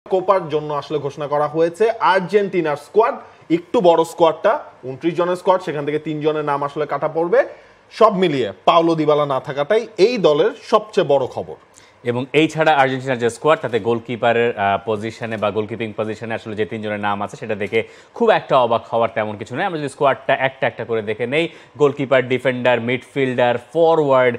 কোপার জন্য আসলে ঘোষণা করা হয়েছে আর্জেন্টিনার স্কোয়াড, একটু বড় স্কোয়াডটা, 29 জনের স্কোয়াড, সেখান থেকে 3 জনের নাম আসলে কাটা পড়বে। সব মিলিয়ে পাওলো দিবালা না থাকাটাই এই দলের সবচেয়ে বড় খবর। এবং এই ছাড়া আর্জেন্টিনার যে স্কোয়াড তাতে গোলকিপারের পজিশনে বা গোলকিপিং পজিশনে আসলে যে 3 জনের নাম আছে সেটা দেখে খুব একটা অবাক হওয়ার তেমন কিছু নয়। আমরা যদি স্কোয়াডটা একটা একটা করে দেখে নেই, গোলকিপার, ডিফেন্ডার, মিডফিল্ডার, ফরওয়ার্ড,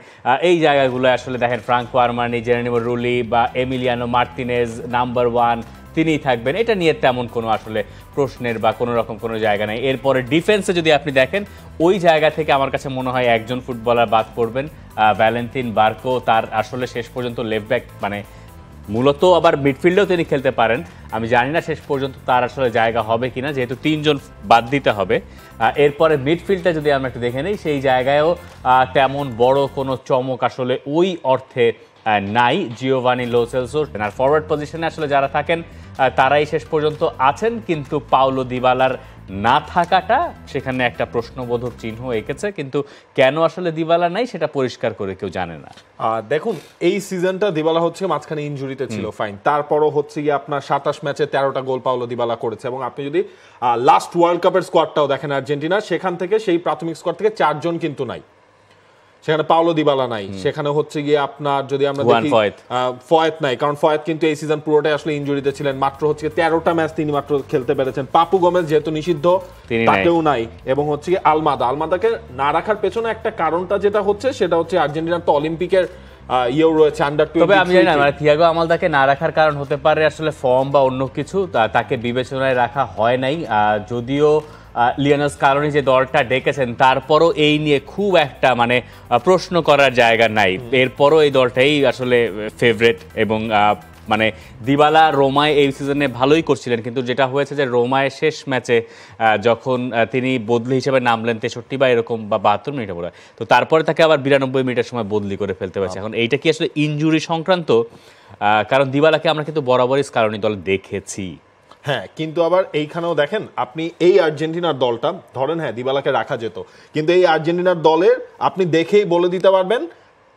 এই জায়গাগুলো আসলে দেখেন ফ্রাঙ্কো আরমানি, জেরেনিমো রুলি বা এমিলিয়ানো মার্তিনেজ নাম্বার 1 তিনিই থাকবেন, এটা নিয়ে তেমন কোনো আসলে প্রশ্নের বা কোনো রকম কোনো জায়গা নেই। এরপরে ডিফেন্সে যদি আপনি দেখেন, ওই জায়গা থেকে আমার কাছে মনে হয় একজন ফুটবলার বাদ পড়বেন, ভ্যালেন্তিন বার্কো। তার আসলে শেষ পর্যন্ত লেফট ব্যাক মানে মূলত আবার মিডফিল্ডেও তিনি খেলতে পারেন, আমি জানি না শেষ পর্যন্ত তার আসলে জায়গা হবে কিনা, যেহেতু 3 জন বাদ দিতে হবে। এরপরে মিডফিল্ডটা যদি আমরা একটু দেখে নিই, সেই জায়গায়ও তেমন বড় কোনো চমক আসলে ওই অর্থে নাই জিওভানি লো সেলসো। আর ফরওয়ার্ড পজিশনে আসলে যারা থাকেন তারাই শেষ পর্যন্ত আছেন, কিন্তু পাওলো দিবালার না থাকাটা সেখানে একটা প্রশ্নবোধক চিহ্ন এঁকেছে। কিন্তু কেন আসলে দিবালা নাই সেটা পরিষ্কার করে কেউ জানে না। দেখুন, এই সিজনটা দিবালা হচ্ছে মাঝখানে ইনজুরিতে ছিল, ফাইন, তারপরও হচ্ছে গিয়ে আপনার 27 ম্যাচে 13টা গোল পাওলো দিবালা করেছে। এবং আপনি যদি লাস্ট ওয়ার্ল্ড কাপের স্কোয়াডটাও দেখেন আর্জেন্টিনা, সেখান থেকে সেই প্রাথমিক স্কোয়াড থেকে 4 জন কিন্তু নাই, সেখানে পাওলো দিবালা নাই, সেখানে হচ্ছে গিয়ে আপনার যদি আমরা দেখি ফয়েত নাই, কারণ ফয়েত কিন্তু এই সিজন পুরোটাই আসলে ইনজুরিতে ছিলেন, মাত্র হচ্ছে 13টা ম্যাচ তিনি মাত্র খেলতে পেরেছেন। পাপু গোমেজ যেহেতু নিষিদ্ধ তাকেও নাই, এবং হচ্ছে গিয়ে আলমাদাকে না রাখার পেছনে একটা কারণটা যেটা হচ্ছে সেটা হচ্ছে আর্জেন্টিনার তো অলিম্পিকের ইয়েও রয়েছে আন্ডার 20। তবে আমি জানি না মানে থিয়াগো আলমাদাকে না রাখার কারণ হতে পারে আসলে ফর্ম বা অন্য কিছু, তাকে বিবেচনায় রাখা হয় নাই। যদিও লিওনেল স্কালোনি যে দলটা ডেকেছেন তারপরও এই নিয়ে খুব একটা মানে প্রশ্ন করার জায়গা নাই, এরপরও এই দলটাই আসলে ফেভারিট। এবং মানে দিবালা রোমায় এই সিজনে ভালোই করছিলেন, কিন্তু যেটা হয়েছে যে রোমায় শেষ ম্যাচে যখন তিনি বদলি হিসেবে নামলেন 63 বা এরকম বা 72 মিনিটে বলে, তো তারপরে তাকে আবার 92 মিনিটের সময় বদলি করে ফেলতে পারছে। এখন এইটা কি আসলে ইনজুরি সংক্রান্ত? কারণ দিবালাকে আমরা কিন্তু বরাবরই স্কালোনি দল দেখেছি। হ্যাঁ, কিন্তু আবার এইখানেও দেখেন আপনি এই আর্জেন্টিনার দলটা ধরেন, হ্যাঁ দিবালাকে রাখা যেত, কিন্তু এই আর্জেন্টিনার দলের আপনি দেখেই বলে দিতে পারবেন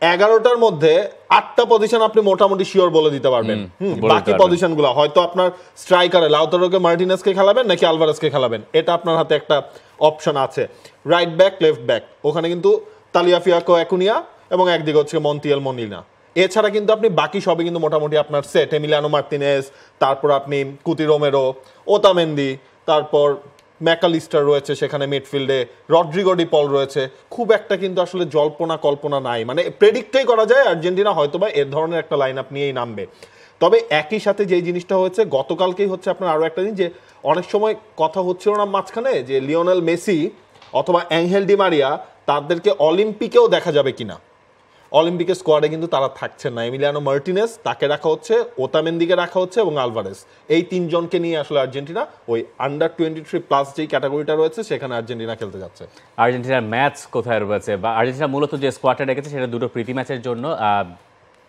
11টার মধ্যে 8টা পজিশন আপনি মোটামুটি শিওর বলে দিতে পারবেন। বাকি পজিশনগুলো হয়তো আপনার স্ট্রাইকারে লাউতারোকে মার্টিনেজকে খেলাবেন নাকি আলভারেজকে খেলাবেন, এটা আপনার হাতে একটা অপশন আছে। রাইট ব্যাক, লেফট ব্যাক, ওখানে কিন্তু তালিয়াফিয়াকো একুনিয়া এবং একদিকে হচ্ছে মন্টিয়েল মনিনা। এছাড়া কিন্তু আপনি বাকি সবই কিন্তু মোটামুটি আপনার সেট। এমিলিয়ানো মার্তিনেজ, তারপর আপনি কুতি রোমেরো, ওতামেন্দি, তারপর ম্যাকালিস্টার রয়েছে সেখানে মিডফিল্ডে, রড্রিগো ডি পল রয়েছে। খুব একটা কিন্তু আসলে জল্পনা কল্পনা নাই, মানে প্রেডিক্টই করা যায় আর্জেন্টিনা হয়তোবা এর ধরনের একটা লাইন আপ নিয়েই নামবে। তবে একই সাথে যেই জিনিসটা হয়েছে গতকালকেই হচ্ছে আপনার আরও একটা জিনিস, যে অনেক সময় কথা হচ্ছিল না মাঝখানে যে লিওনেল মেসি অথবা অ্যাঙ্গেল ডি মারিয়া তাদেরকে অলিম্পিকেও দেখা যাবে কিনা। অলিম্পিকের স্কোয়াডে কিন্তু তারা থাকছেন না। এমিলিয়ানো মার্টিনেজ তাকে রাখা হচ্ছে, ওতামেন্দিকে রাখা হচ্ছে এবং আলভারেজ, এই 3 জনকে নিয়ে আসলে আর্জেন্টিনা ওই আন্ডার 23+ যেই ক্যাটাগরিটা রয়েছে সেখানে আর্জেন্টিনা খেলতে যাচ্ছে। আর্জেন্টিনার ম্যাচ কোথায় রয়েছে বা আর্জেন্টিনা মূলত যে স্কোয়াডটা রেখেছে সেটা দুটো প্রীতি ম্যাচের জন্য।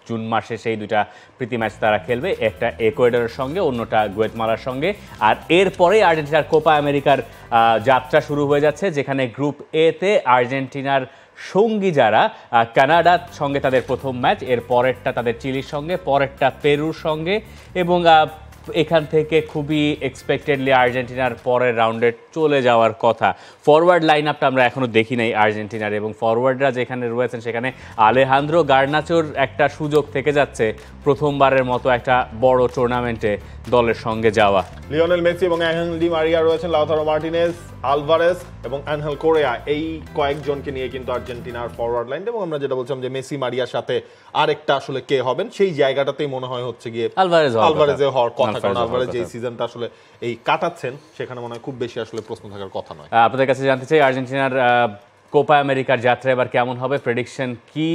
জুন মাসে সেই 2টা প্রীতি ম্যাচ তারা খেলবে, একটা ইকুয়েডরের সঙ্গে, অন্যটা গুয়েতমালার সঙ্গে। আর এরপরেই আর্জেন্টিনার কোপা আমেরিকার যাত্রা শুরু হয়ে যাচ্ছে, যেখানে গ্রুপ এতে আর্জেন্টিনার সঙ্গী যারা কানাডার সঙ্গে তাদের প্রথম ম্যাচ, এর পরেরটা তাদের চিলির সঙ্গে, পরেরটা পেরুর সঙ্গে। এবং এখান থেকে খুবই এক্সপেক্টেডলি আর্জেন্টিনার পরের রাউন্ডে চলে যাওয়ার কথা। ফরওয়ার্ড লাইন আপটা আমরা এখনও দেখি নাই আর্জেন্টিনার, এবং ফরওয়ার্ডরা যেখানে রয়েছেন সেখানে আলেহান্দ্রো গার্নাচোর একটা সুযোগ থেকে যাচ্ছে প্রথমবারের মতো একটা বড় টুর্নামেন্টে দলের সঙ্গে যাওয়া। লিওনেল মেসি এবং অ্যাঙ্গেল ডি মারিয়া রয়েছেন, লাউতারো মার্টিনেজ, আলভারেজ এবং আনহেল কোরেয়া, এই কয়েকজনকে নিয়ে কিন্তু আর্জেন্টিনার ফরওয়ার্ড লাইন। এবং আমরা যেটা বলছিলাম যে মেসি মারিয়ার সাথে আরেকটা আসলে কে হবেন, সেই জায়গাটাতেই মনে হয় হচ্ছে গিয়ে আলভারেজে হওয়ার কথা, কারণ আলভারেজ যে সিজনটা আসলে এই কাটাচ্ছেন সেখানে মনে হয় খুব বেশি আসলে প্রশ্ন থাকার কথা নয়। আপনাদের কাছে জানতে চাই আর্জেন্টিনার কোপা আমেরিকার যাত্রা এবার কেমন হবে, প্রেডিকশন কি?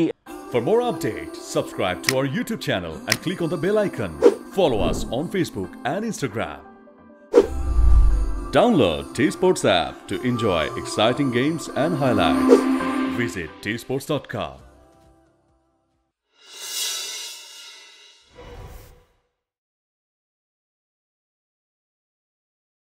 For more updates, subscribe to our YouTube channel and click on the bell icon. Follow us on Facebook and Instagram. Download T-Sports app to enjoy exciting games and highlights. Visit tsports.com.